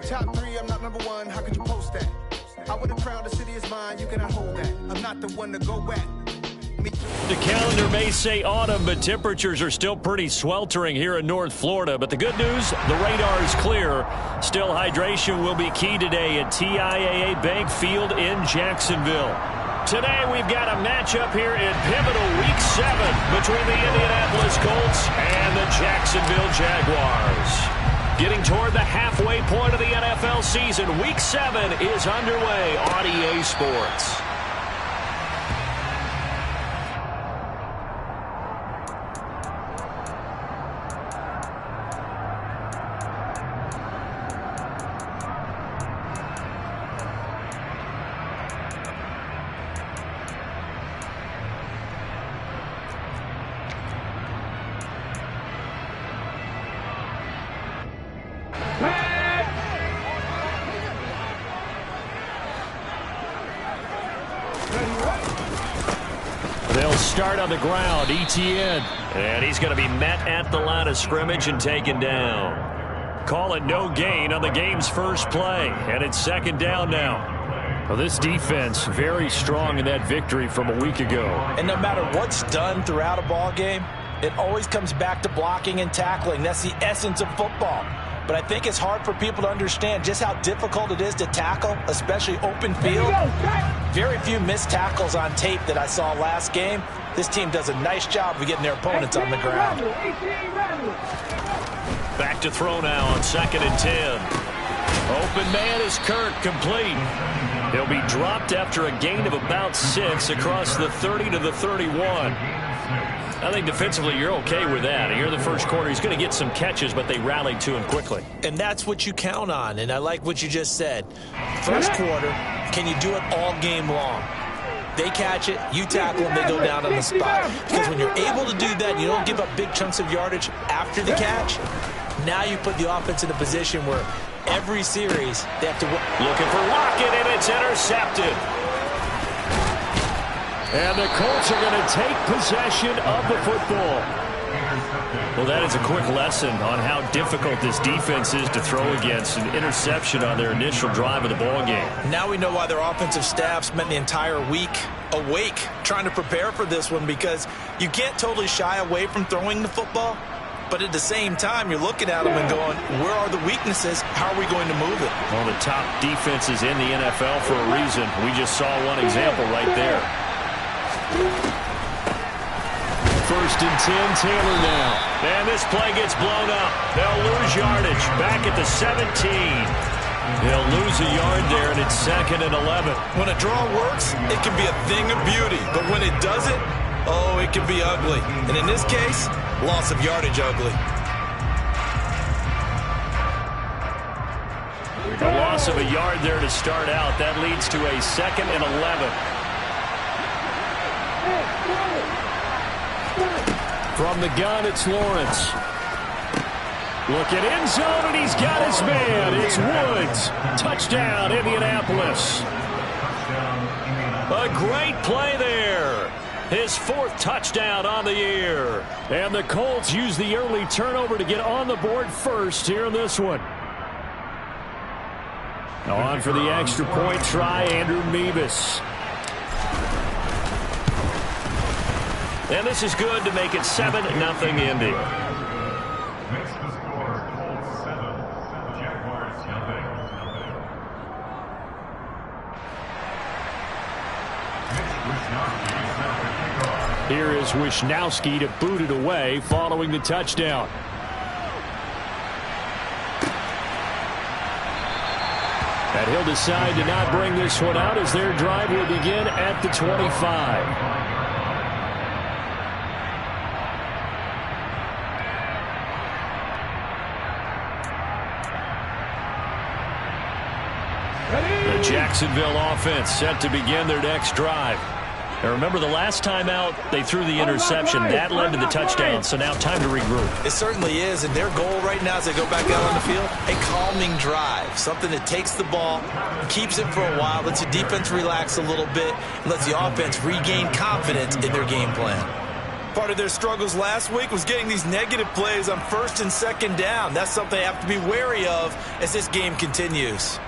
top 3, I'm not number 1. How could you post that? I would have crowned the city is mine. You cannot hold that. I'm not the one to go at. The calendar may say autumn, but temperatures are still pretty sweltering here in North Florida. But the good news, the radar is clear. Still, hydration will be key today at TIAA Bank Field in Jacksonville. Today, we've got a matchup here in pivotal Week 7 between the Indianapolis Colts and the Jacksonville Jaguars. Getting toward the halfway point of the NFL season, Week 7 is underway on EA Sports. They'll start on the ground. Etienne. And he's going to be met at the line of scrimmage and taken down. Call it no gain on the game's first play. And it's second down now. Well, this defense very strong in that victory from a week ago. And no matter what's done throughout a ball game, it always comes back to blocking and tackling. That's the essence of football. But I think it's hard for people to understand just how difficult it is to tackle, especially open field. Very few missed tackles on tape that I saw last game. This team does a nice job of getting their opponents on the ground. Back to throw now on 2nd and 10. Open man is Kirk, complete. He'll be dropped after a gain of about 6 across the 30 to the 31. I think defensively you're okay with that. Here in the first quarter, he's going to get some catches, but they rallied to him quickly. And that's what you count on, and I like what you just said. First quarter, can you do it all game long? They catch it, you tackle them, they go down on the spot. Because when you're able to do that, you don't give up big chunks of yardage after the catch. Now you put the offense in a position where every series they have to work. Looking for Lockett, and it's intercepted. And the Colts are going to take possession of the football. Well, that is a quick lesson on how difficult this defense is to throw against. An interception on their initial drive of the ball game. Now we know why their offensive staff spent the entire week awake trying to prepare for this one, because you can't totally shy away from throwing the football. But at the same time, you're looking at them and going, where are the weaknesses? How are we going to move it? Well, the top defenses in the NFL for a reason. We just saw one example right there. 1st and 10, Taylor now. And this play gets blown up. They'll lose yardage. Back at the 17. They'll lose a yard there, and it's 2nd and 11. When a draw works, it can be a thing of beauty. But when it doesn't, oh, it can be ugly. And in this case, loss of yardage ugly. A loss of a yard there to start out. That leads to a 2nd and 11. From the gun, it's Lawrence. Look at end zone, and he's got his man. It's Woods. Touchdown, Indianapolis. A great play there. His 4th touchdown on the year. And the Colts use the early turnover to get on the board first here in this one. On for the extra point try, Andrew Mevis. And this is good to make it 7-0 Indy. Makes the score Colts 7, Jaguars nothing. Here is Wisnowski to boot it away following the touchdown. And he'll decide to not bring this one out as their drive will begin at the 25. The Jacksonville offense set to begin their next drive. Now remember, the last time out, they threw the interception. That led to the touchdown, so now time to regroup. It certainly is, and their goal right now as they go back out on the field, a calming drive, something that takes the ball, keeps it for a while, lets the defense relax a little bit, and lets the offense regain confidence in their game plan. Part of their struggles last week was getting these negative plays on first and second down. That's something they have to be wary of as this game continues.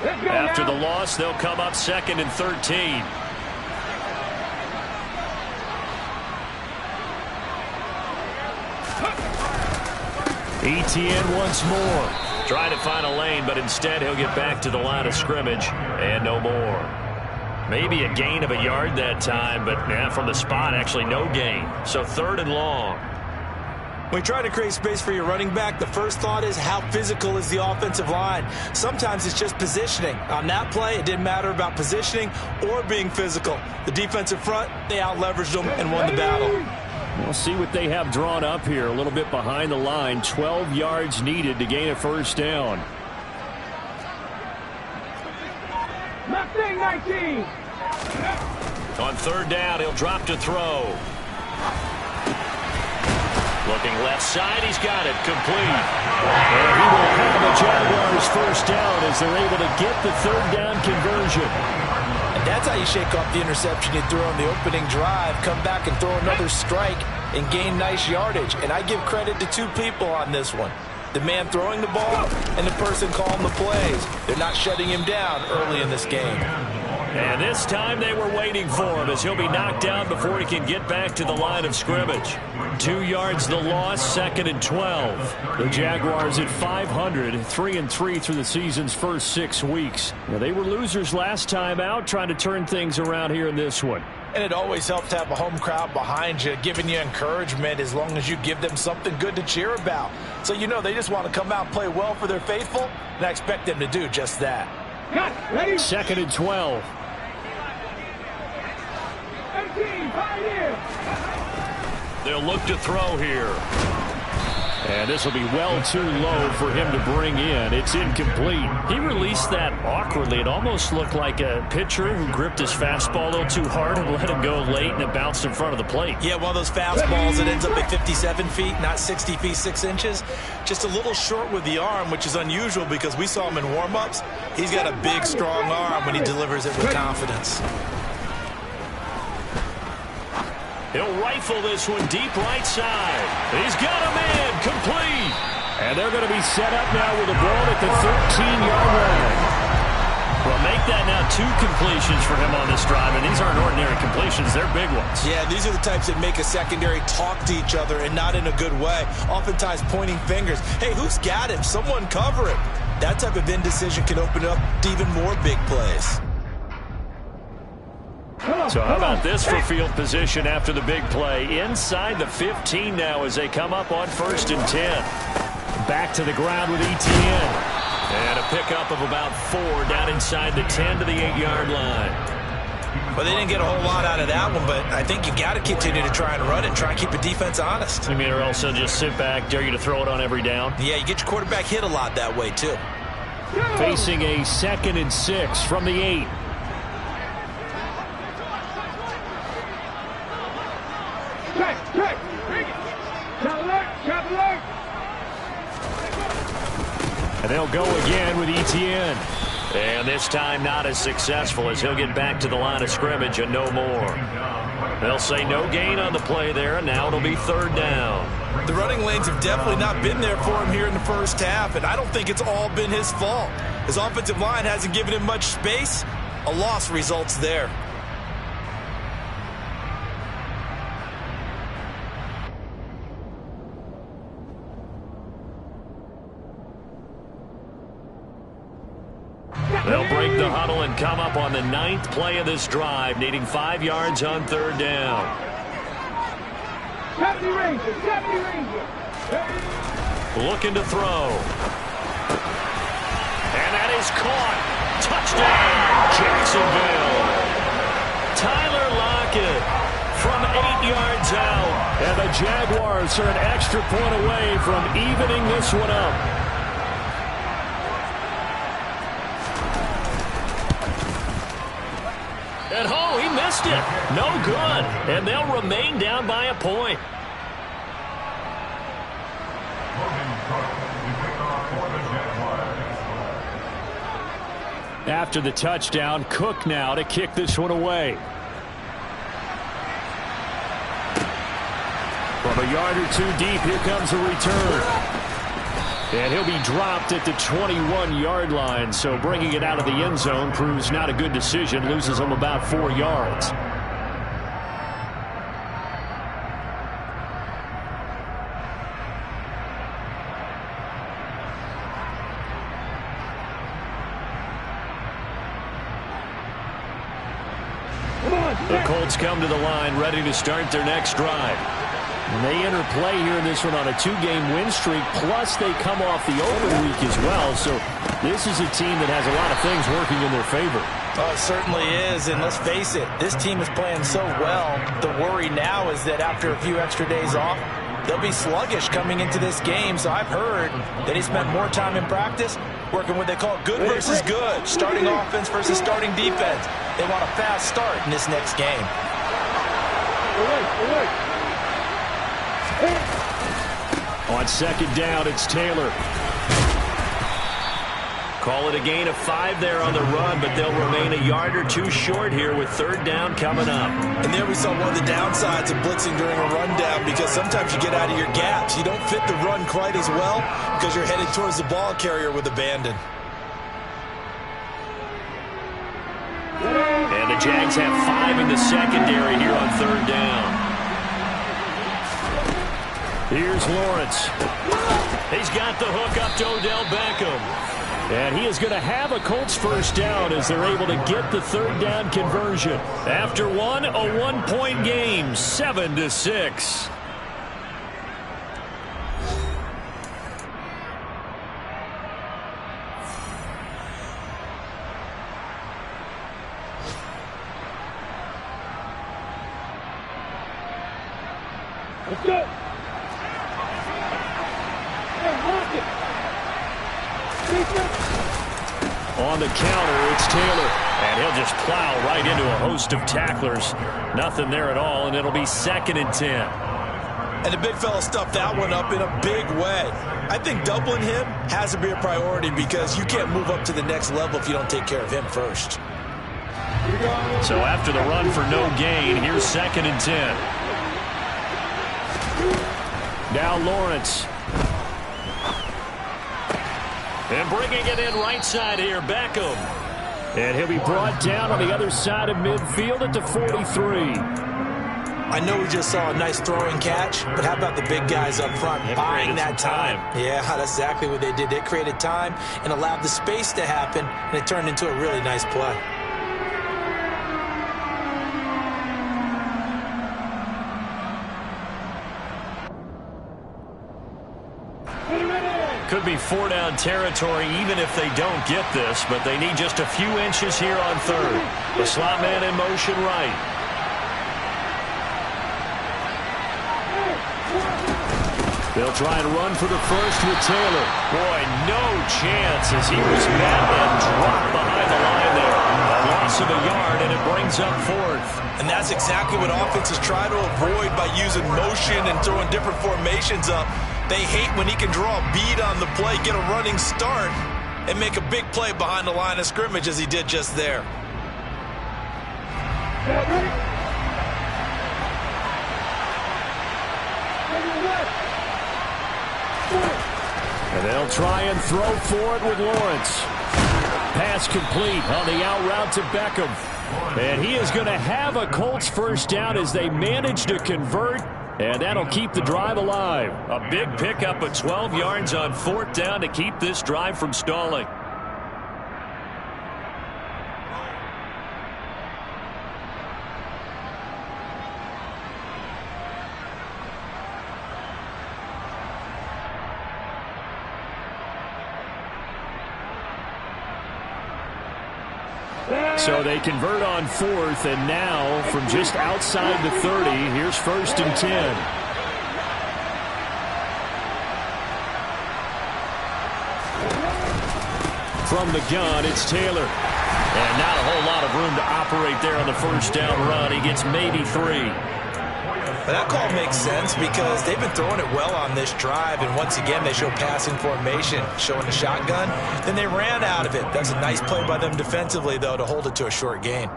After the loss, they'll come up 2nd and 13. ETN once more. Trying to find a lane, but instead he'll get back to the line of scrimmage and no more. Maybe a gain of a yard that time, but from the spot, actually no gain. So 3rd and long. When you try to create space for your running back, the first thought is how physical is the offensive line. Sometimes it's just positioning. On that play, it didn't matter about positioning or being physical. The defensive front, they out-leveraged them and won the battle. We'll see what they have drawn up here. A little bit behind the line. 12 yards needed to gain a first down. 19. On 3rd down, he'll drop to throw. Looking left side, he's got it, complete. And he will have a Jaguars first down as they're able to get the 3rd down conversion. And that's how you shake off the interception you threw on the opening drive, come back and throw another strike and gain nice yardage. And I give credit to 2 people on this one. The man throwing the ball and the person calling the plays. They're not shutting him down early in this game. And this time they were waiting for him as he'll be knocked down before he can get back to the line of scrimmage. 2 yards the loss, 2nd and 12. The Jaguars at 500, 3-3 through the season's first 6 weeks. Now, they were losers last time out, trying to turn things around here in this one. And it always helps to have a home crowd behind you, giving you encouragement as long as you give them something good to cheer about. So you know they just want to come out and play well for their faithful, and I expect them to do just that. 2nd and 12. They'll look to throw here. And this will be well too low for him to bring in. It's incomplete. He released that awkwardly. It almost looked like a pitcher who gripped his fastball a little too hard and let him go late, and it bounced in front of the plate. Yeah, one of those fastballs that ends up at 57 feet, not 60 feet, 6 inches. Just a little short with the arm, which is unusual because we saw him in warm-ups. He's got a big, strong arm when he delivers it with confidence. He'll rifle this one deep right side. He's got a man complete. And they're going to be set up now with a ball at the 13-yard line. Well, make that now 2 completions for him on this drive, and these aren't ordinary completions. They're big ones. Yeah, these are the types that make a secondary talk to each other and not in a good way. Oftentimes pointing fingers. Hey, who's got him? Someone cover him. That type of indecision can open up to even more big plays. So how about this for field position after the big play? Inside the 15 now as they come up on 1st and 10. Back to the ground with ETN. And a pickup of about 4 down inside the 10 to the 8-yard line. Well, they didn't get a whole lot out of that one, but I think you got to continue to try and run it, try and keep the defense honest. You mean, or else they'll just sit back, dare you to throw it on every down? Yeah, you get your quarterback hit a lot that way, too. Facing a 2nd and 6 from the 8. And they'll go again with ETN. And this time not as successful as he'll get back to the line of scrimmage and no more. They'll say no gain on the play there, and now it'll be 3rd down. The running lanes have definitely not been there for him here in the first half, and I don't think it's all been his fault. His offensive line hasn't given him much space. A loss results there. They'll break the huddle and come up on the 9th play of this drive, needing 5 yards on 3rd down. Looking to throw. And that is caught. Touchdown, Jacksonville. Tyler Lockett from 8 yards out. And the Jaguars are an extra point away from evening this one up. And oh, he missed it. No good. And they'll remain down by a point. After the touchdown, Cook now to kick this one away. From a yard or two deep, here comes a return. And he'll be dropped at the 21-yard line, so bringing it out of the end zone proves not a good decision, loses him about 4 yards. The Colts come to the line ready to start their next drive. And they enter play here in this one on a 2-game win streak, plus they come off the open week as well. So this is a team that has a lot of things working in their favor. Oh, it certainly is, and let's face it, this team is playing so well. The worry now is that after a few extra days off, they'll be sluggish coming into this game. So I've heard that he spent more time in practice working what they call good versus good, starting offense versus starting defense. They want a fast start in this next game. On second down, it's Taylor. Call it a gain of 5 there on the run, but they'll remain a yard or 2 short here with third down coming up. And there we saw one of the downsides of blitzing during a rundown, because sometimes you get out of your gaps. You don't fit the run quite as well because you're headed towards the ball carrier with abandon. And the Jags have 5 in the secondary here on third down. Here's Lawrence. He's got the hook up to Odell Beckham. And he is going to have a Colts first down as they're able to get the third down conversion. After one, a 1-point game, 7-6. Let's go. On the counter, it's Taylor. And he'll just plow right into a host of tacklers. Nothing there at all, and it'll be 2nd and 10. And the big fella stuffed that one up in a big way. I think doubling him has to be a priority, because you can't move up to the next level if you don't take care of him first. So after the run for no gain, here's 2nd and 10. Now Lawrence. And bringing it in right side here, Beckham. And he'll be brought down on the other side of midfield at the 43. I know we just saw a nice throwing catch, but how about the big guys up front buying that time? Yeah, that's exactly what they did. They created time and allowed the space to happen, and it turned into a really nice play. Could be 4-down territory even if they don't get this, but they need just a few inches here on third. The slot man in motion right. They'll try and run for the first with Taylor. Boy, no chance as he was met and dropped behind the line there. A loss of a yard, and it brings up 4th. And that's exactly what offenses try to avoid by using motion and throwing different formations up. They hate when he can draw a bead on the play, get a running start, and make a big play behind the line of scrimmage as he did just there. And they'll try and throw for it with Lawrence. Pass complete on the out route to Beckham. And he is going to have a Colts first down as they manage to convert. And that'll keep the drive alive. A big pickup of 12 yards on 4th down to keep this drive from stalling. So they convert on 4th, and now from just outside the 30, here's 1st and 10. From the gun, it's Taylor. And not a whole lot of room to operate there on the first down run. He gets maybe 3. But that call makes sense because they've been throwing it well on this drive, and once again they show passing formation, showing the shotgun. Then they ran out of it. That's a nice play by them defensively, though, to hold it to a short gain.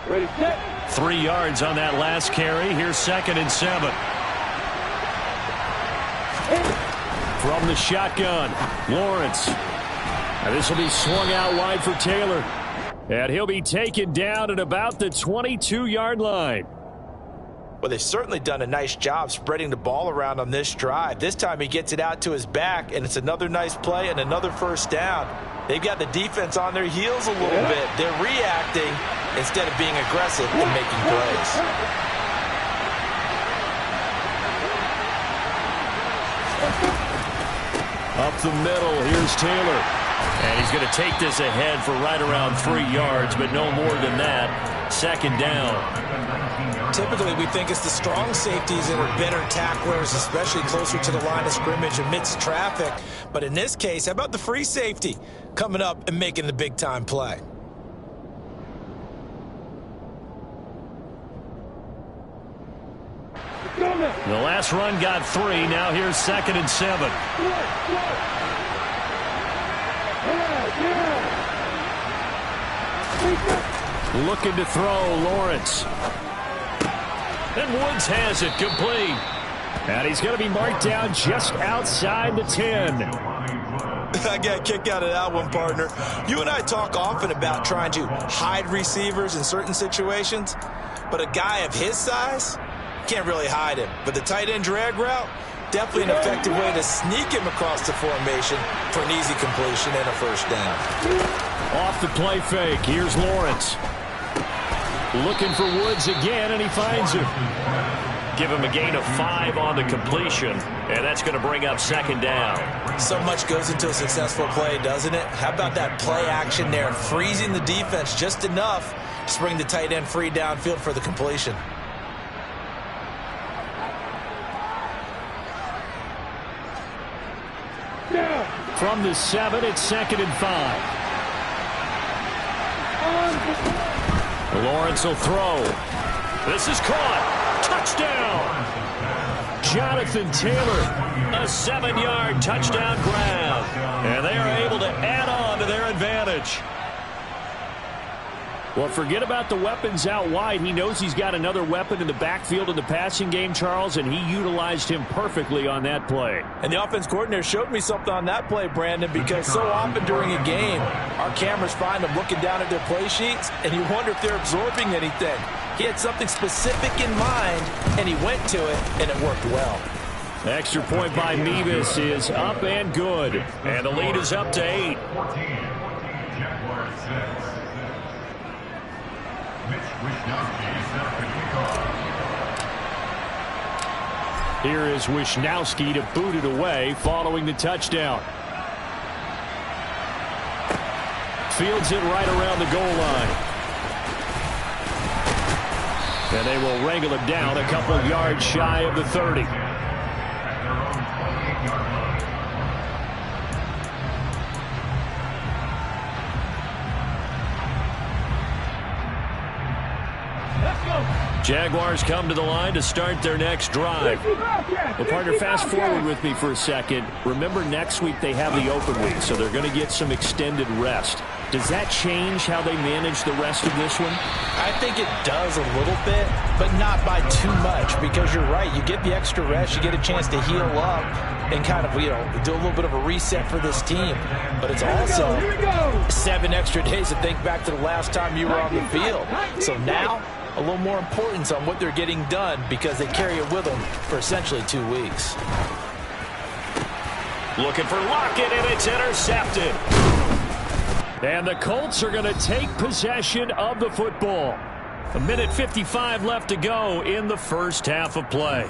Ready, set. 3 yards on that last carry. Here's 2nd and 7. From the shotgun, Lawrence. And this will be swung out wide for Taylor. And he'll be taken down at about the 22-yard line. Well, they've certainly done a nice job spreading the ball around on this drive. This time he gets it out to his back, and it's another nice play and another first down. They've got the defense on their heels a little bit. They're reacting instead of being aggressive and making plays. Up the middle, here's Taylor. And he's going to take this ahead for right around 3 yards, but no more than that. 2nd down. Typically, we think it's the strong safeties that are better tacklers, especially closer to the line of scrimmage amidst traffic. But in this case, how about the free safety coming up and making the big-time play? The last run got 3. Now here's 2nd and 7. Looking to throw, Lawrence. And Woods has it, complete. And he's going to be marked down just outside the 10. I got a kick out of that one, partner. You and I talk often about trying to hide receivers in certain situations, but a guy of his size can't really hide him. But the tight end drag route, definitely an effective way to sneak him across the formation for an easy completion and a first down. Off the play fake, here's Lawrence. Looking for Woods again, and he finds him. Give him a gain of 5 on the completion, and that's going to bring up 2nd down. So much goes into a successful play, doesn't it? How about that play action there, freezing the defense just enough to bring the tight end free downfield for the completion. From the 7, it's 2nd and 5. Lawrence will throw. This is caught. Touchdown. Jonathan Taylor, a 7-yard touchdown grab. And they are able to add on to their advantage. Well, forget about the weapons out wide. He knows he's got another weapon in the backfield in the passing game, Charles, and he utilized him perfectly on that play. And the offense coordinator showed me something on that play, Brandon, because so often during a game, our cameras find them looking down at their play sheets, and you wonder if they're absorbing anything. He had something specific in mind, and he went to it, and it worked well. Extra point by Mevis is up and good, and the lead is up to 8. 14, Jaguars 6. Here is Wisnowski to boot it away following the touchdown. Fields it right around the goal line. And they will wrangle him down a couple yards shy of the 30. Jaguars come to the line to start their next drive. Well, partner, fast forward with me for a second. Remember, next week they have the open week, so they're going to get some extended rest. Does that change how they manage the rest of this one? I think it does a little bit, but not by too much, because you're right. You get the extra rest, you get a chance to heal up and kind of, do a little bit of a reset for this team. But it's also 7 extra days to think back to the last time you were on the field. So now, a little more importance on what they're getting done because they carry it with them for essentially 2 weeks. Looking for Lockett, and it's intercepted. And the Colts are going to take possession of the football. 1:55 left to go in the first half of play.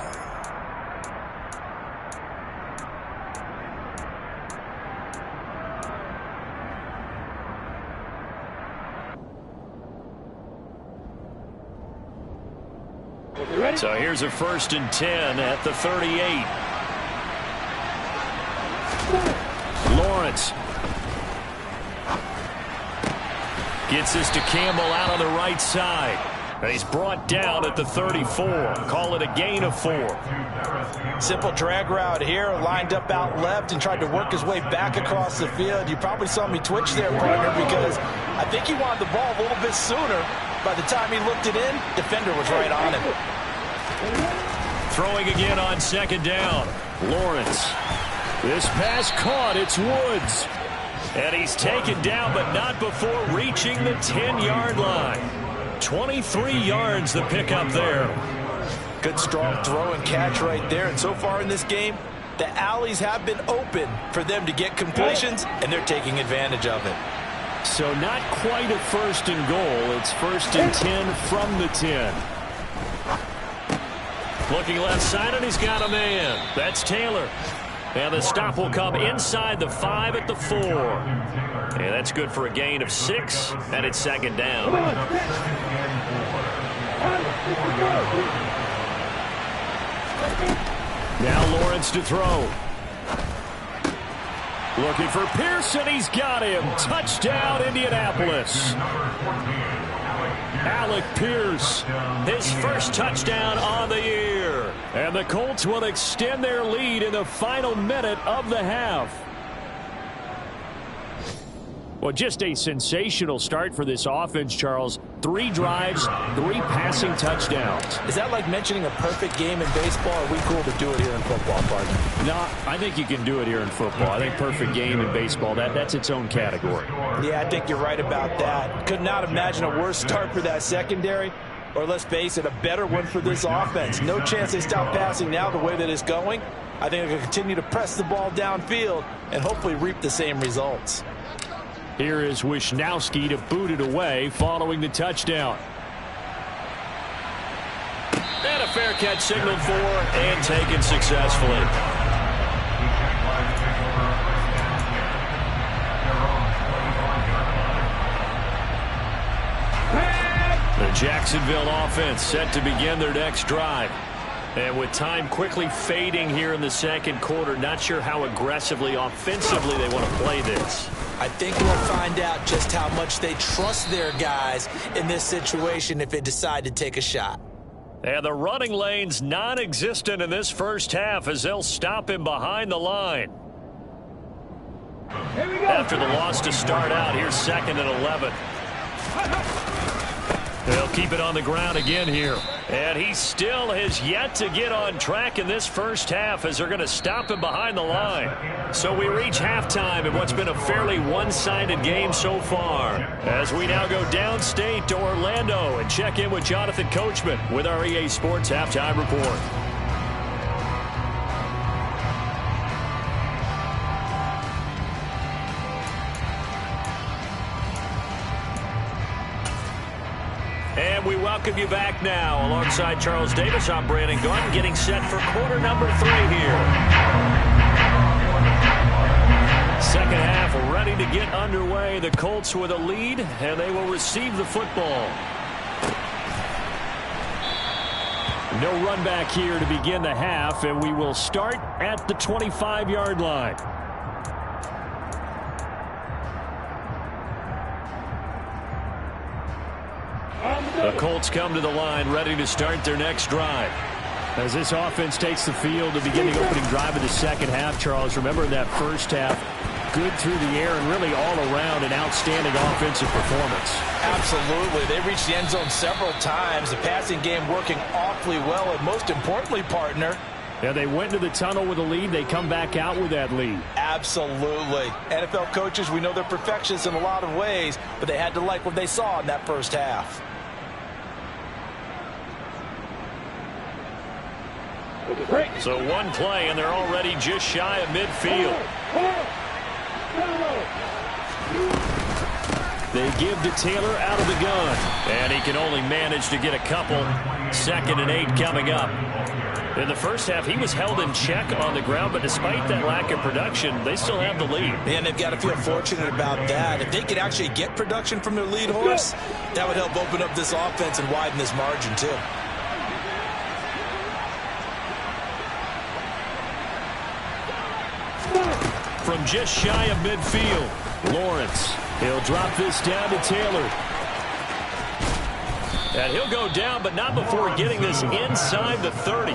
So here's a 1st and 10 at the 38. Lawrence Lawrence. Gets this to Campbell out on the right side. And he's brought down at the 34. Call it a gain of 4. Simple drag route here, lined up out left and tried to work his way back across the field. You probably saw me twitch there, partner, because I think he wanted the ball a little bit sooner. By the time he looked it in, defender was right on him. Throwing again on second down. Lawrence. This pass caught. It's Woods. And he's taken down, but not before reaching the 10-yard line. 23 yards the pickup there. Good strong throw and catch right there. And so far in this game, the alleys have been open for them to get completions, and they're taking advantage of it. So not quite a 1st and goal. It's 1st and 10 from the 10. Looking left side, and he's got a man. That's Taylor. And the stop will come inside the 5 at the 4. And that's good for a gain of 6, and it's second down. Now Lawrence to throw. Looking for Pearson. He's got him. Touchdown, Indianapolis. Alec Pierce, his first touchdown on the year. And the Colts will extend their lead in the final minute of the half. Well, just a sensational start for this offense, Charles. 3 drives, 3 passing touchdowns. Is that like mentioning a perfect game in baseball, or are we cool to do it here in football, partner? No, I think you can do it here in football. I think perfect game in baseball, that's its own category. Yeah, I think you're right about that. Could not imagine a worse start for that secondary, or let's face it, a better one for this offense. No chance they stop passing now the way that it's going. I think they'll continue to press the ball downfield and hopefully reap the same results. Here is Wisnowski to boot it away following the touchdown. And a fair catch signaled for and taken successfully. The Jacksonville offense set to begin their next drive. And with time quickly fading here in the second quarter, not sure how aggressively, offensively they want to play this. I think we'll find out just how much they trust their guys in this situation if they decide to take a shot. And the running lane's non-existent in this first half as they'll stop him behind the line. After the loss to start out, here's 2nd and 11. They'll keep it on the ground again here. And he still has yet to get on track in this first half as they're going to stop him behind the line. So we reach halftime in what's been a fairly one-sided game so far. As we now go downstate to Orlando and check in with Jonathan Coachman with our EA Sports Halftime Report. And we welcome you back now. Alongside Charles Davis, I'm Brandon Gunn, getting set for quarter number 3 here. Second half ready to get underway. The Colts with a lead, and they will receive the football. No run back here to begin the half, and we will start at the 25-yard line. The Colts come to the line ready to start their next drive. As this offense takes the field to begin the opening drive of the second half, Charles, remember in that first half, good through the air and really all around an outstanding offensive performance. Absolutely. They reached the end zone several times. The passing game working awfully well, and most importantly, partner, yeah, they went to the tunnel with a lead. They come back out with that lead. Absolutely. NFL coaches, we know they're perfectionists in a lot of ways, but they had to like what they saw in that first half. So one play, and they're already just shy of midfield. They give to Taylor out of the gun. And he can only manage to get a couple. 2nd and 8 coming up. In the first half, he was held in check on the ground, but despite that lack of production, they still have the lead. And they've got to feel fortunate about that. If they could actually get production from their lead horse, that would help open up this offense and widen this margin, too. from just shy of midfield. Lawrence, he'll drop this down to Taylor. And he'll go down, but not before getting this inside the 30.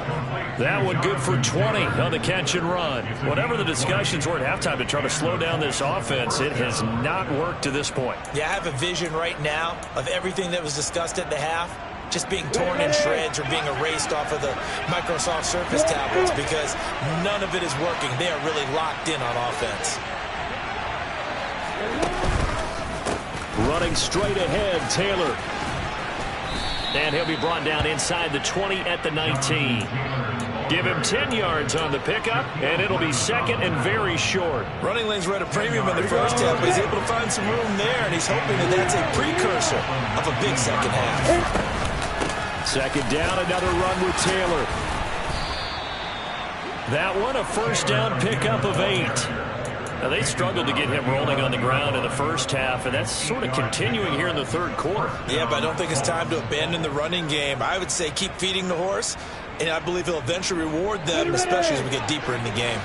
That one good for 20 on the catch and run. Whatever the discussions were at halftime to try to slow down this offense, it has not worked to this point. Yeah, I have a vision right now of everything that was discussed at the half just being torn in shreds or being erased off of the Microsoft Surface tablets because none of it is working. They are really locked in on offense. Running straight ahead, Taylor. And he'll be brought down inside the 20 at the 19. Give him 10 yards on the pickup, and it'll be second and very short. Running lanes were at a premium in the first half, but he's able to find some room there, and he's hoping that that's a precursor of a big second half. Second down, another run with Taylor. That one, a first down pickup of 8. Now, they struggled to get him rolling on the ground in the first half, and that's sort of continuing here in the third quarter. Yeah, but I don't think it's time to abandon the running game. I would say keep feeding the horse, and I believe he'll eventually reward them, especially as we get deeper in the game.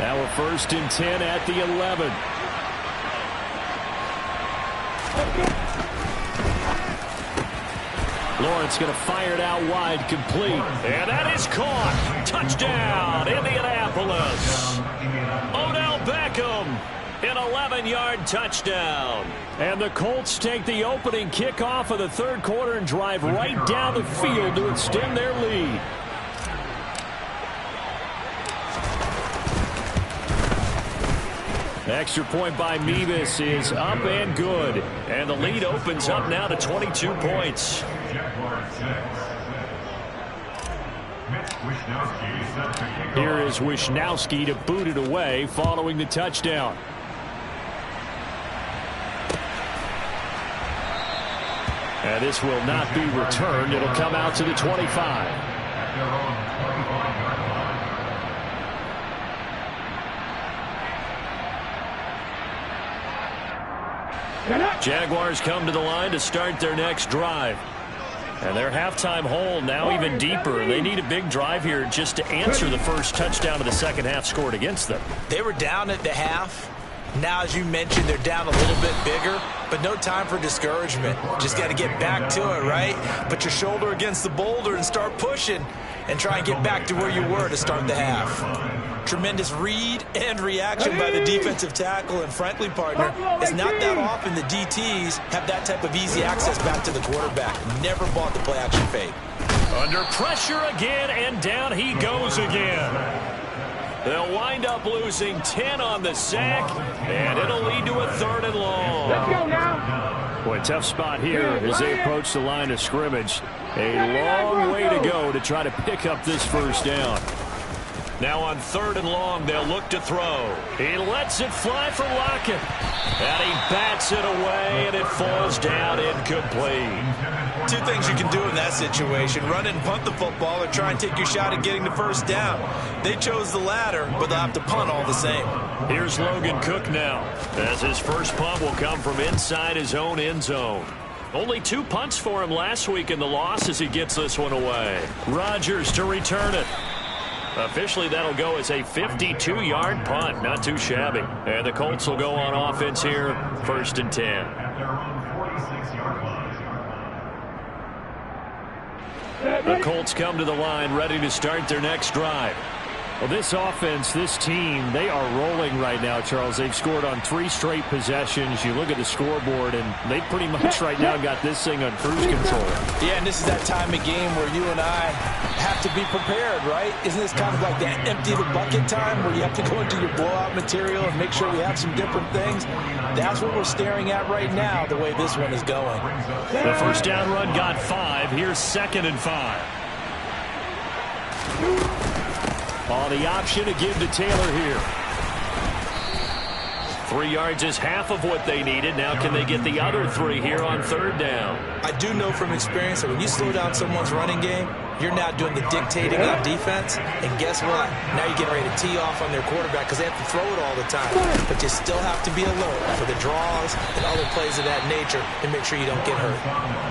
Now we're first and 10 at the 11. Lawrence going to fire it out wide, complete. And that is caught. Touchdown, Indianapolis. Odell Beckham, an 11-yard touchdown. And the Colts take the opening kickoff of the third quarter and drive right down the field to extend their lead. Extra point by Mevis is up and good. And the lead opens up now to 22 points. Here is Wishnowski to boot it away following the touchdown. And this will not be returned. It'll come out to the 25. Jaguars come to the line to start their next drive. And their halftime hole now even deeper. They need a big drive here just to answer the first touchdown of the second half scored against them. They were down at the half. Now, as you mentioned, they're down a little bit bigger, but no time for discouragement. Just got to get back to it, right? Put your shoulder against the boulder and start pushing and try and get back to where you were to start the half. Tremendous read and reaction by the defensive tackle, and frankly, partner, it's not that often the DTs have that type of easy access back to the quarterback. Never bought the play-action fake. Under pressure again, and down he goes again. They'll wind up losing 10 on the sack, and it'll lead to a third and long. Let's go now. Boy, tough spot here as they approach the line of scrimmage. A long way to go to try to pick up this first down. Now on third and long, they'll look to throw. He lets it fly for Lockett. And he bats it away, and it falls down incomplete. Two things you can do in that situation: run and punt the football, or try and take your shot at getting the first down. They chose the latter, but they'll have to punt all the same. Here's Logan Cook now, as his first punt will come from inside his own end zone. Only 2 punts for him last week in the loss as he gets this one away. Rodgers to return it. Officially, that'll go as a 52-yard punt. Not too shabby. And the Colts will go on offense here, first and 10. The Colts come to the line, ready to start their next drive. Well, this offense, this team, they are rolling right now, Charles. They've scored on 3 straight possessions. You look at the scoreboard, and they pretty much right now got this thing on cruise control. Yeah, and this is that time of game where you and I have to be prepared, right? Isn't this kind of like that empty the bucket time where you have to go into your blowout material and make sure we have some different things? That's what we're staring at right now, the way this one is going. The first down run got 5. Here's second and 5. On the option to give to Taylor here. 3 yards is half of what they needed. Now can they get the other 3 here on third down? I do know from experience that when you slow down someone's running game, You're now doing the dictating on defense, and guess what? Now you're getting ready to tee off on their quarterback because they have to throw it all the time. But you still have to be alert for the draws and other plays of that nature and make sure you don't get hurt.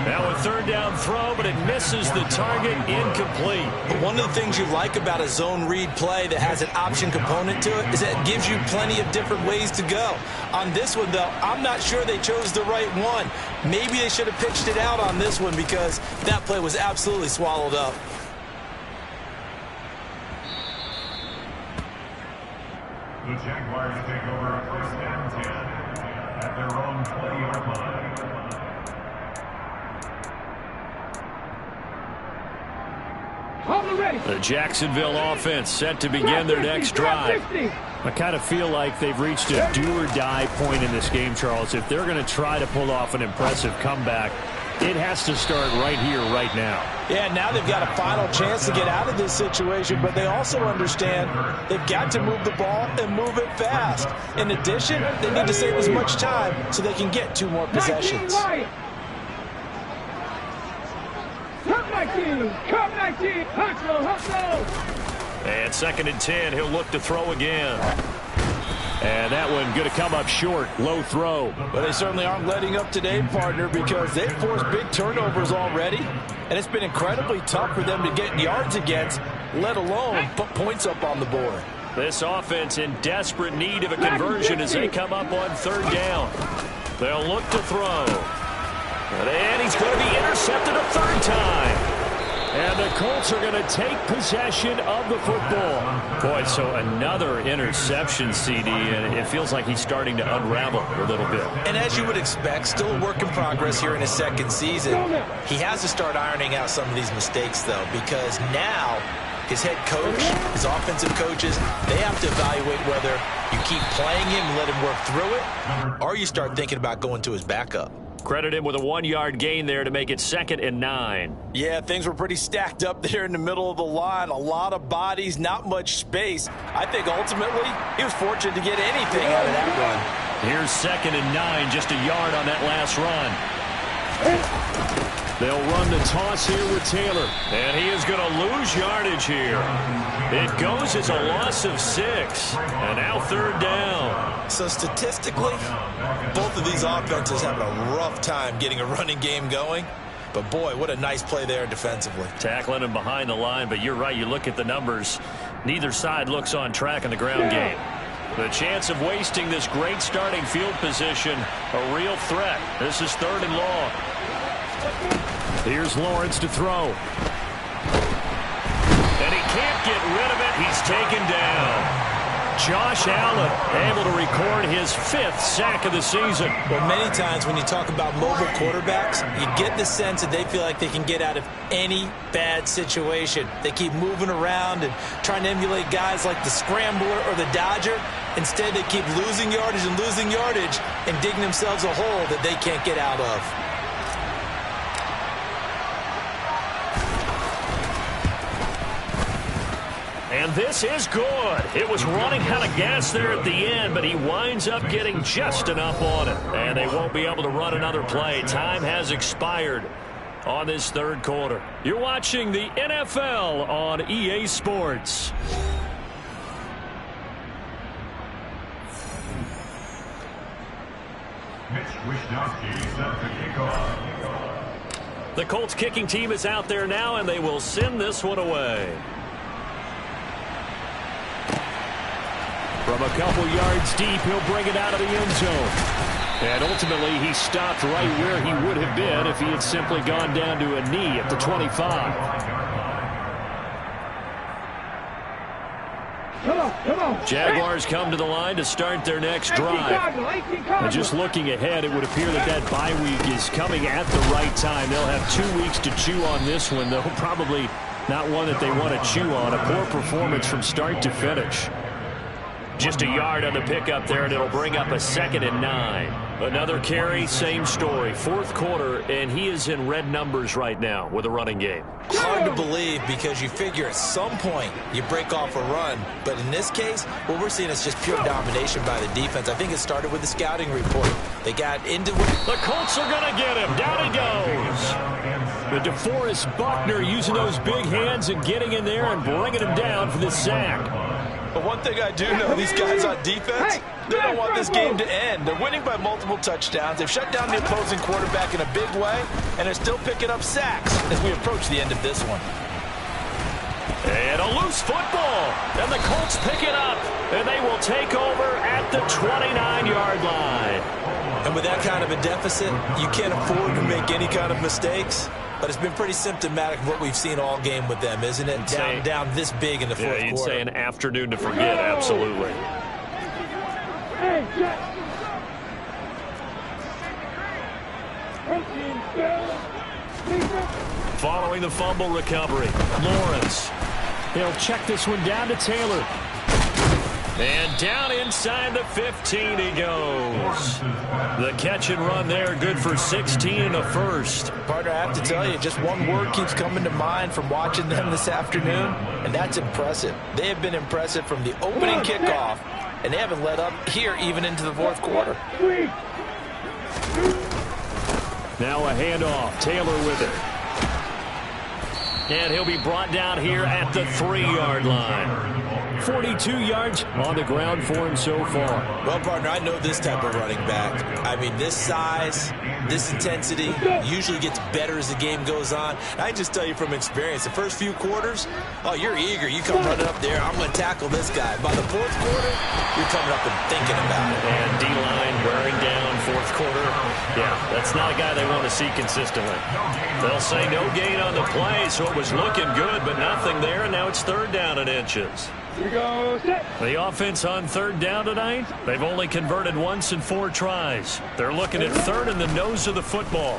Now a third down throw, but it misses the target, incomplete. But one of the things you like about a zone read play that has an option component to it is that it gives you plenty of different ways to go. On this one, though, I'm not sure they chose the right one. Maybe they should have pitched it out on this one because that play was absolutely swallowed up. The Jaguars take over first and 10 at their own 20-yard line. The Jacksonville offense set to begin their next drive. I kind of feel like they've reached a do-or-die point in this game, Charles. If they're going to try to pull off an impressive comeback, it has to start right here, right now. Yeah, now they've got a final chance to get out of this situation, but they also understand they've got to move the ball and move it fast. In addition, they need to save as much time so they can get 2 more possessions. And 2nd and 10, he'll look to throw again. And that one going to come up short. Low throw. But they certainly aren't letting up today, partner, because they've forced big turnovers already. And it's been incredibly tough for them to get yards against, let alone put points up on the board. This offense in desperate need of a conversion as they come up on 3rd down. They'll look to throw. And he's going to be intercepted a 3rd time. And the Colts are going to take possession of the football. Boy, so another interception, CD, and it feels like he's starting to unravel a little bit. And as you would expect, still a work in progress here in his 2nd season. He has to start ironing out some of these mistakes, though, because now his head coach, his offensive coaches, they have to evaluate whether you keep playing him and let him work through it, or you start thinking about going to his backup. Credit him with a 1-yard gain there to make it 2nd and 9. Yeah, things were pretty stacked up there in the middle of the line. A lot of bodies, not much space. I think ultimately he was fortunate to get anything out of that run. Here's 2nd and 9, just a yard on that last run. They'll run the toss here with Taylor. And he is going to lose yardage here. It goes as a loss of 6. And now 3rd down. So statistically, both of these offenses having a rough time getting a running game going. But boy, what a nice play there defensively. Tackling him behind the line, but you're right. You look at the numbers. Neither side looks on track in the ground game. The chance of wasting this great starting field position, a real threat. This is 3rd and long. Here's Lawrence to throw. And he can't get rid of it. He's taken down. Josh Allen able to record his 5th sack of the season. Well, many times when you talk about mobile quarterbacks, you get the sense that they feel like they can get out of any bad situation. They keep moving around and trying to emulate guys like the Scrambler or the Dodger. Instead, they keep losing yardage and digging themselves a hole that they can't get out of. And this is good. It was running out of gas there at the end, but he winds up getting just enough on it. And they won't be able to run another play. Time has expired on this 3rd quarter. You're watching the NFL on EA Sports. The Colts kicking team is out there now, and they will send this one away. From a couple yards deep, he'll bring it out of the end zone. And ultimately, he stopped right where he would have been if he had simply gone down to a knee at the 25. Jaguars come to the line to start their next drive. And just looking ahead, it would appear that that bye week is coming at the right time. They'll have 2 weeks to chew on this one, though probably not one that they want to chew on. A poor performance from start to finish. Just a yard on the pickup there, and it'll bring up a 2nd and 9. Another carry, same story. Fourth quarter, and he is in red numbers right now with a running game. Hard to believe because you figure at some point you break off a run. But in this case, what we're seeing is just pure domination by the defense. I think it started with the scouting report. They got into it. The Colts are going to get him. Down he goes. The DeForest Buckner using those big hands and getting in there and bringing him down for the sack. But one thing I do know, these guys on defense, they don't want this game to end. They're winning by multiple touchdowns. They've shut down the opposing quarterback in a big way, and they're still picking up sacks as we approach the end of this one. And a loose football. And the Colts pick it up, and they will take over at the 29-yard line. And with that kind of a deficit, you can't afford to make any kind of mistakes. But it's been pretty symptomatic of what we've seen all game with them, isn't it? Down this big in the fourth quarter. You'd say an afternoon to forget, absolutely. Hey, Jack. Following the fumble recovery, Lawrence. He'll check this one down to Taylor. And down inside the 15 he goes. The catch and run there, good for 16 and a first. Partner, I have to tell you, just one word keeps coming to mind from watching them this afternoon, and that's impressive. They have been impressive from the opening kickoff, and they haven't let up here even into the fourth quarter. Now a handoff, Taylor with it. And he'll be brought down here at the 3-yard line. 42 yards on the ground for him so far. Well, partner, I know this type of running back. I mean, this size, this intensity usually gets better as the game goes on. I just tell you from experience, the first few quarters, oh, you're eager. You come running up there, I'm going to tackle this guy. By the fourth quarter, you're coming up and thinking about it. And D-line wearing down fourth quarter. Yeah, that's not a guy they want to see consistently. They'll say no gain on the play, so it was looking good, but nothing there, and now it's third down and inches. Here we go, set. The offense on third down tonight, they've only converted once in 4 tries. They're looking at third in the nose of the football.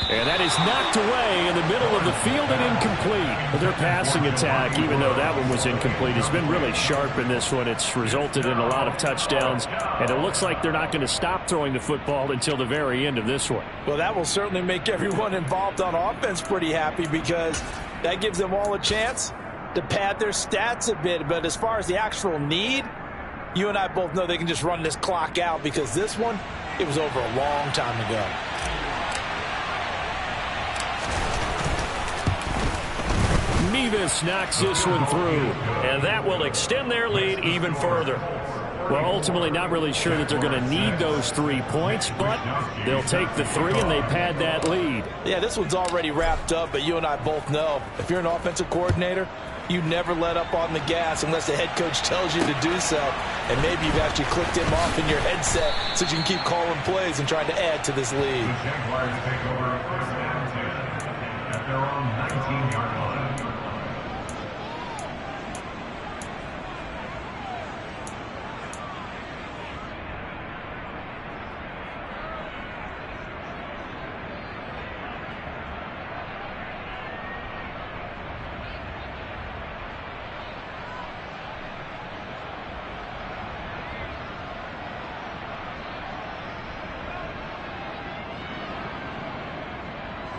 And that is knocked away in the middle of the field and incomplete. Their passing attack, even though that one was incomplete, has been really sharp in this one. It's resulted in a lot of touchdowns, and it looks like they're not going to stop throwing the football until the very end of this one. Well, that will certainly make everyone involved on offense pretty happy because that gives them all a chance to pad their stats a bit. But as far as the actual need, you and I both know they can just run this clock out because this one, it was over a long time ago. Nevis knocks this one through, and that will extend their lead even further. Well, ultimately not really sure that they're going to need those 3 points, but they'll take the 3 and they pad that lead. Yeah, this one's already wrapped up, but you and I both know if you're an offensive coordinator, you never let up on the gas unless the head coach tells you to do so. And maybe you've actually clicked him off in your headset so you can keep calling plays and trying to add to this lead. The Jaguars take over first down 10 at their own 19-yard line.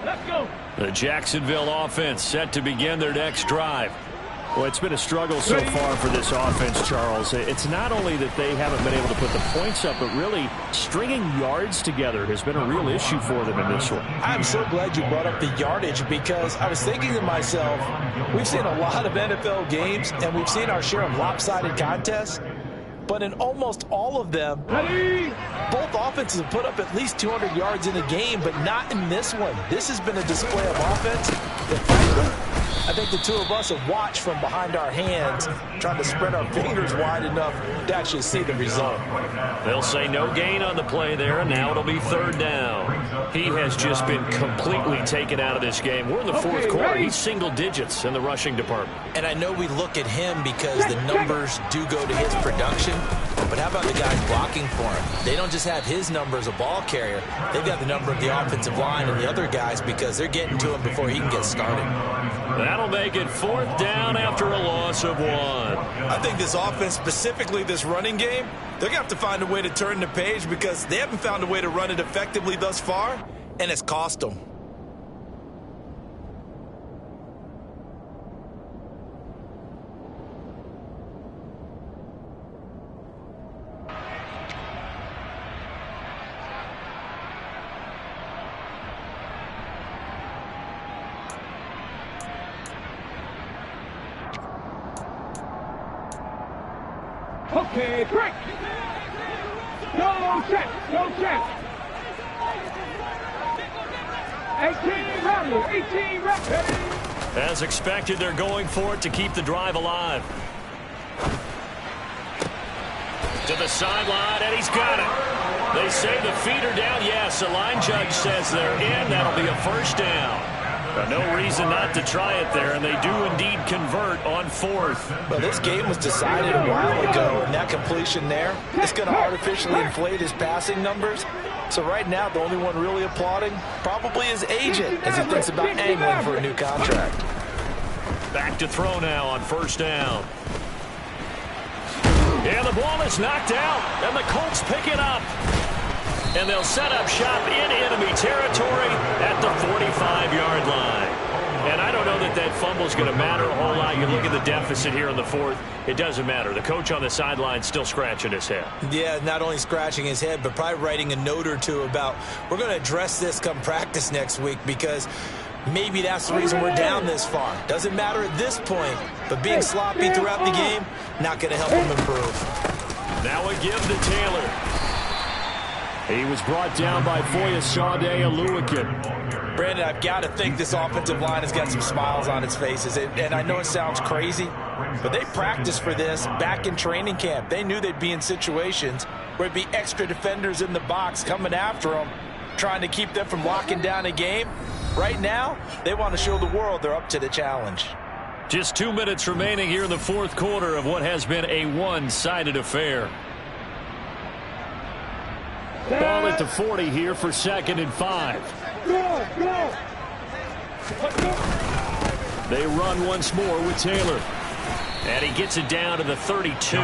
Let's go. The Jacksonville offense set to begin their next drive. Well, it's been a struggle so far for this offense, Charles. It's not only that they haven't been able to put the points up, but really stringing yards together has been a real issue for them in this one. I'm so glad you brought up the yardage because I was thinking to myself, we've seen a lot of NFL games and we've seen our share of lopsided contests. But in almost all of them, both offenses have put up at least 200 yards in a game, but not in this one. This has been a display of offense that, frankly, I think the two of us have watched from behind our hands, trying to spread our fingers wide enough to actually see the result. They'll say no gain on the play there, and now it'll be third down. He has just been completely taken out of this game. We're in the fourth quarter. He's single digits in the rushing department. And I know we look at him because the numbers do go to his production, But how about the guys blocking for him? They don't just have his number as a ball carrier. They've got the number of the offensive line and the other guys because they're getting to him before he can get started. That'll make it 4th down after a loss of 1. I think this offense, specifically this running game, they're going to have to find a way to turn the page because they haven't found a way to run it effectively thus far, and it's cost them. Okay, break. No check, no check. 18 ready, 18 ready. As expected, they're going for it to keep the drive alive. To the sideline, and he's got it. They say the feet are down. Yes, the line judge says they're in. That'll be a 1st down. No reason not to try it there, and they do indeed convert on 4th. Well, this game was decided a while ago, and that completion there is going to artificially inflate his passing numbers. So right now, the only one really applauding probably his agent as he thinks about angling for a new contract. Back to throw now on 1st down. And the ball is knocked out, and the Colts pick it up. And they'll set up shop in enemy territory at the 45-yard line. And I don't know that that fumble is going to matter a whole lot. You look at the deficit here in the 4th. It doesn't matter. The coach on the sideline still scratching his head. Yeah, not only scratching his head, but probably writing a note or two about we're going to address this come practice next week because maybe that's the reason we're down this far. Doesn't matter at this point, but being sloppy throughout the game, not going to help him improve. Now a give to Taylor. He was brought down by Foyesade Aluakin. Brandon, I've got to think this offensive line has got some smiles on its faces. And I know it sounds crazy, but they practiced for this back in training camp. They knew they'd be in situations where there'd be extra defenders in the box coming after them, trying to keep them from locking down a game. Right now, they want to show the world they're up to the challenge. Just 2 minutes remaining here in the 4th quarter of what has been a one-sided affair. Ball at the 40 here for 2nd and 5. They run once more with Taylor. And he gets it down to the 32.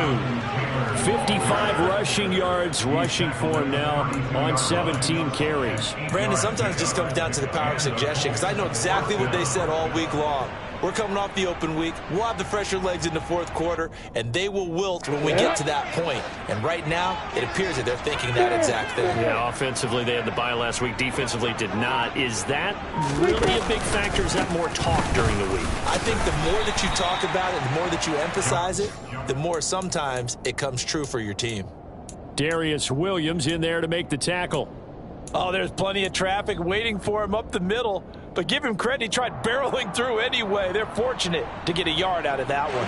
55 rushing yards rushing for him now on 17 carries. Brandon, sometimes it just comes down to the power of suggestion because I know exactly what they said all week long. We're coming off the open week. We'll have the fresher legs in the 4th quarter, and they will wilt when we get to that point. And right now, it appears that they're thinking that exact thing. Yeah, offensively, they had the bye last week. Defensively, did not. Is that really a big factor? Is that more talk during the week? I think the more that you talk about it, the more that you emphasize it, the more sometimes it comes true for your team. Darius Williams in there to make the tackle. Oh, there's plenty of traffic waiting for him up the middle. But give him credit, he tried barreling through anyway. They're fortunate to get a yard out of that one.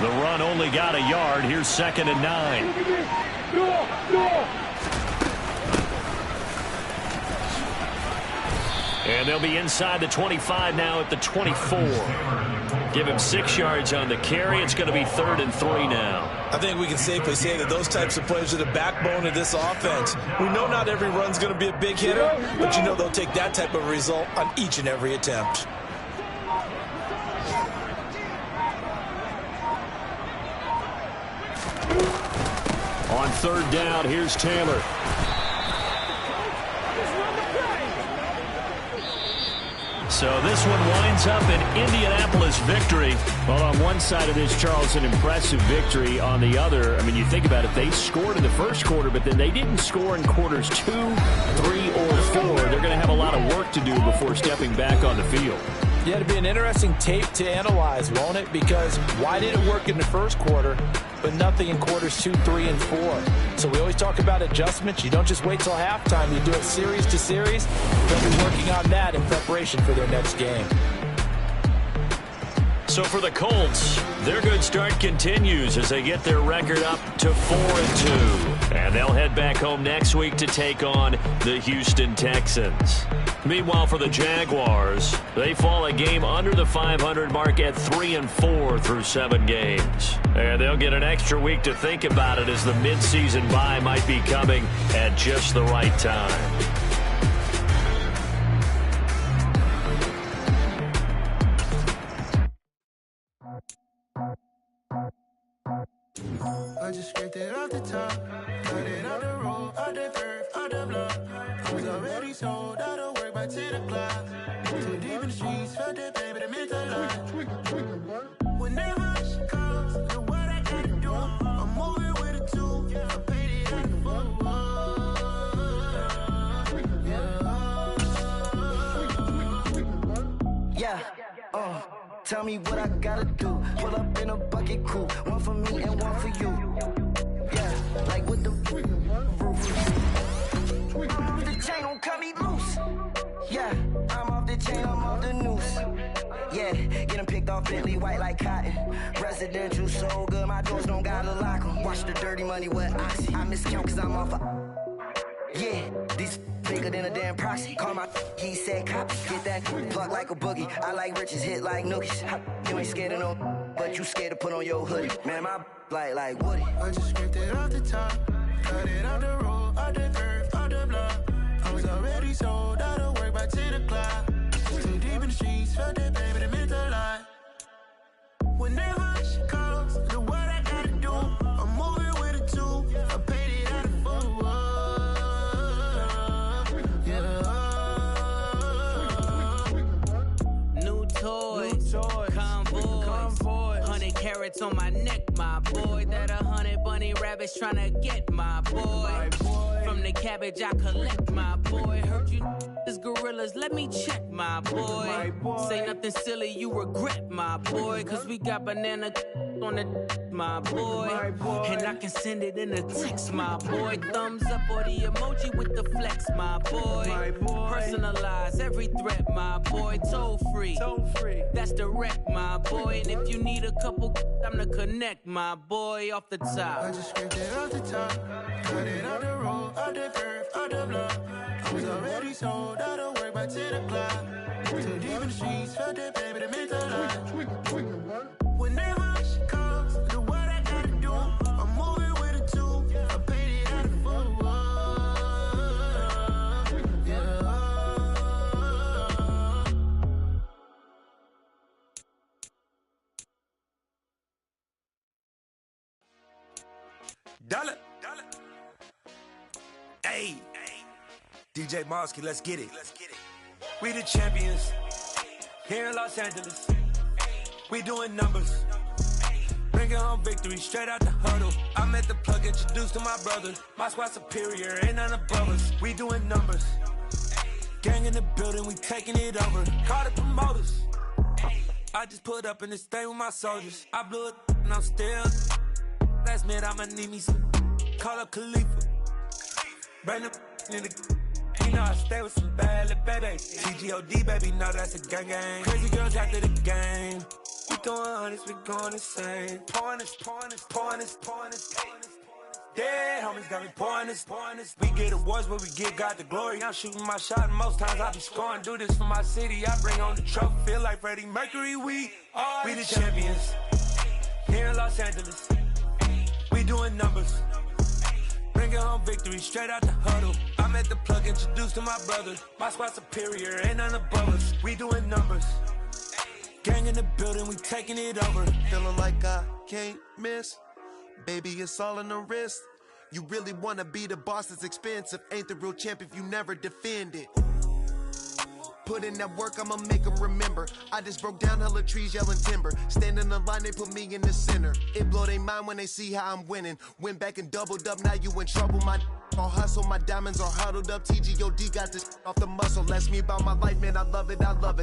The run only got a yard. Here's 2nd and 9. And they'll be inside the 25 now at the 24. Give him 6 yards on the carry. It's going to be 3rd and 3 now. I think we can safely say that those types of plays are the backbone of this offense. We know not every run's going to be a big hitter, but you know they'll take that type of result on each and every attempt. On 3rd down, here's Taylor. So this one winds up an Indianapolis victory. Well, on one side of this, Charles, an impressive victory. On the other, I mean, you think about it, they scored in the 1st quarter, but then they didn't score in quarters 2, 3, or 4. They're going to have a lot of work to do before stepping back on the field. Yeah, it'll be an interesting tape to analyze, won't it? Because why did it work in the 1st quarter, but nothing in quarters 2, 3, and 4? So we always talk about adjustments. You don't just wait till halftime. You do it series to series. They'll be working on that in preparation for their next game. So for the Colts, their good start continues as they get their record up to 4-2. And they'll head back home next week to take on the Houston Texans. Meanwhile, for the Jaguars, they fall a game under the 500 mark at 3-4 through 7 games. And they'll get an extra week to think about it as the midseason bye might be coming at just the right time. I just scraped it off the top, cut it off the road, off the curve, off the block. I was already sold out of work by 10 o'clock. Too deep in the streets, felt that pain, but it meant a lot. Whenever she calls, know what I gotta do. I'm moving with a two, I paid it out of full. Yeah, tell me what I gotta do. Pull up in a bucket crew, one for me and one for you. Yeah, like with the roof. I'm off the chain, don't cut me loose. Yeah, I'm off the chain, I'm off the noose. Yeah, getting picked off Bentley, white like cotton. Residential so good, my doors don't gotta lock 'em. Watch the dirty money with Oxy. I miscount cause I'm off yeah, these bigger than a damn proxy. Call my he said copy. Get that plug like a boogie. I like riches, hit like nookies. You ain't scared of no, but you scared to put on your hoodie. Man, my like Woody. I just scraped it off the top, cut it off the road, off the curve, off the block. I was already sold out of work by 10 o'clock. Too deep in the streets, felt that pain, but it meant a lot. Whenever she calls, know what I gotta do. I'm moving with a two, I paid it out of full. Toys, convoys, 100 carats on my neck, my boy. That 100 bunny rabbits tryna get my boy. From the cabbage I collect, my boy. Heard you is gorillas, let me check, my boy. Say nothing silly, you regret, my boy. Cause we got banana on the my boy. And I can send it in a text, my boy. Thumbs up or the emoji with the flex, my boy. Personalize every threat, my boy. Toll free. That's direct, my boy. And if you need a couple, I'm the connect, my boy, off the top. I just scraped it off the top, cut it off the road, off the curve, off the block. I was already sold out of work by 10 o'clock. Too deep in the streets, felt that pain, but it meant a lot. Whenever she calls, know what I gotta do. I'm moving with a two, I paid it out of full. Dollar. Hey, DJ Mosky, let's get it. We the champions here in Los Angeles. We doing numbers. Bringing home victory straight out the huddle. I'm at the plug, introduced to my brother. My squad superior, ain't none above us. We doing numbers. Gang in the building, we taking it over. Call the promoters. I just put up in this thing with my soldiers. I blew it and I'm still. Last minute, I'ma need me some. Call up Khalifa. Bring them in the. You know I stay with some bad little baby. TGOD, baby, know that's a gang gang. Crazy girls after the game. We throwing hundreds, we going insane. Pouring this. Dead homies got me pouring this. We get awards, but we give God the glory. I'm shooting my shot, and most times I be scoring. Do this for my city, I bring on the trophy. Feel like Freddie Mercury, we the champions. Here in Los Angeles. We doing numbers. Bringing home victory straight out the huddle. I'm at the plug, introduced to my brother. My squad superior, ain't none above us. We doing numbers. Gang in the building, we taking it over. Feeling like I can't miss. Baby, it's all in the wrist. You really wanna be the boss, it's expensive. Ain't the real champ if you never defend it. Put in that work, I'ma make them remember. I just broke down hella trees, yelling timber. Stand in the line, they put me in the center. It blow they mind when they see how I'm winning. Went back and doubled up, now you in trouble. My all hustle, my diamonds are huddled up. TGOD got this off the muscle. Ask me about my life, man, I love it.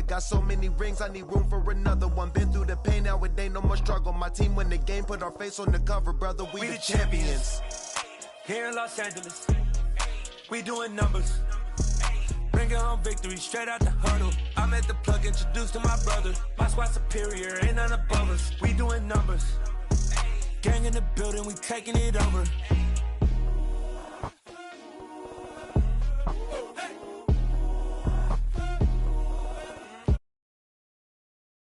Got so many rings, I need room for another one. Been through the pain, now it ain't no more struggle. My team win the game, put our face on the cover, brother. We the champions. Here in Los Angeles, we doing numbers. Bringing home victory straight out the huddle. I'm at the plug, introduced to my brother. My squad superior, ain't none above us. We doing numbers. Gang in the building, we taking it over.